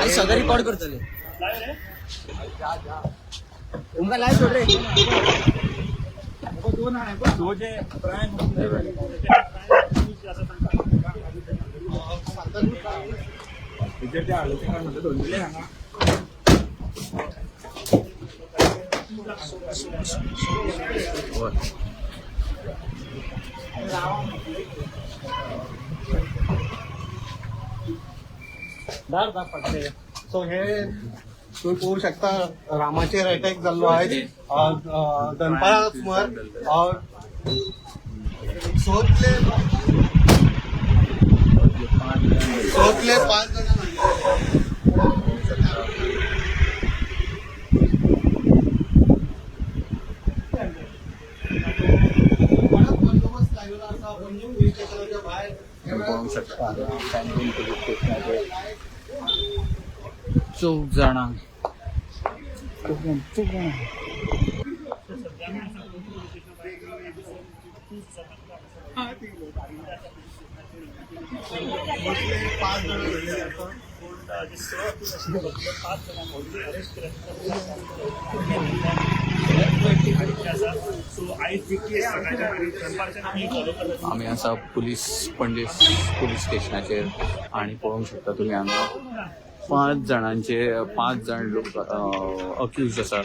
सगळं रिकॉर्ड करतो तुमका लाईव्ह सोड रे सो हे तुम्ही पाहू शकता रामाचेर अटॅक जाल्लो आहे दनपारा सुमार सोदले 5 जण चौक जाणा आम्ही असा पोलीस स्टेशनाचेर आणि पळोवंक शकता तुम्ही हांगा 5 जण लोक अक्यूज आसा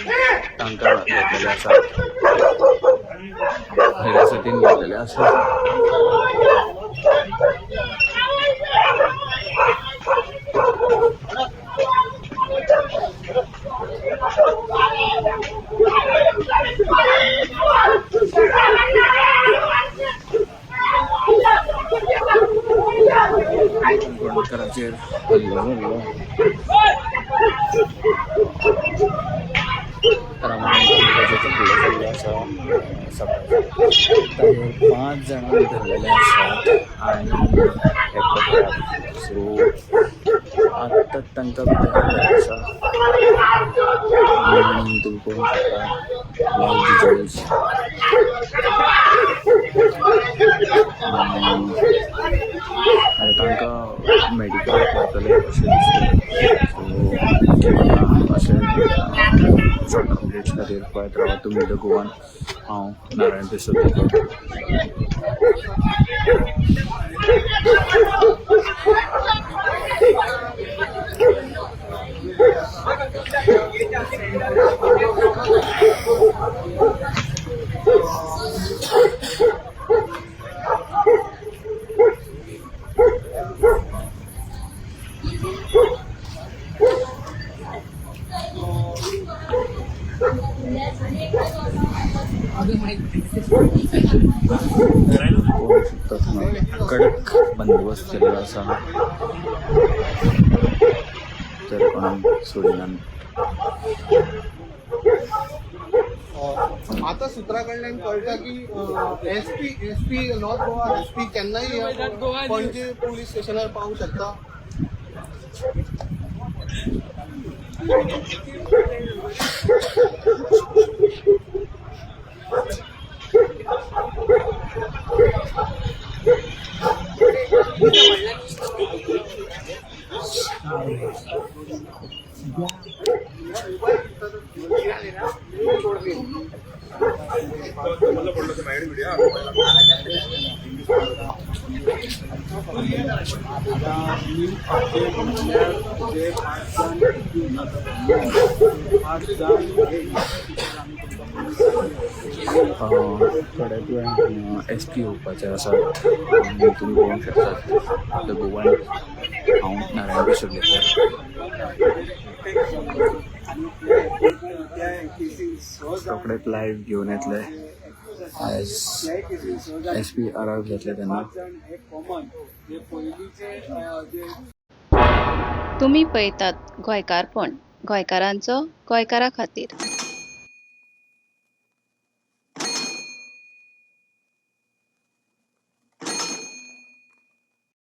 तांकां घेतलेले आसा हिरासतीन घेतलेले आसा गणकराचेर हल्लो जाल्लो सकाळी 5 जणांनी धरलेले आसात आणि सो आत्ताच तांकां भितर आसा तुम्ही पळोवंक शकता लायव्ह डिटेल्स तांकां मेडिकल करतले अशें दिसता सो अशें शॉर्ट अपडेट्स खातीर पळयत रावा तुमी द गोवान हांव नारायण देसोकर कडक बंदोबस्त केलेला आसा तर कोणाक सोडिना आता सूत्राकडल्यान कळटा की एसपी नॉर्थ गोवा एसपी केन्नाय पणजी पोलीस स्टेशनार पावू शकता एसपी येवपाचे आसात तुमी पळोवंक शकतात द गोवान हांव नारायण देसोकर रोखडेच लायव्ह घेवन येतले आज एसपी अरायव जातले तेन्ना तुम्ही पळयतात गोंयकारपण गोंयकारांचो गोंयकारा खातीर.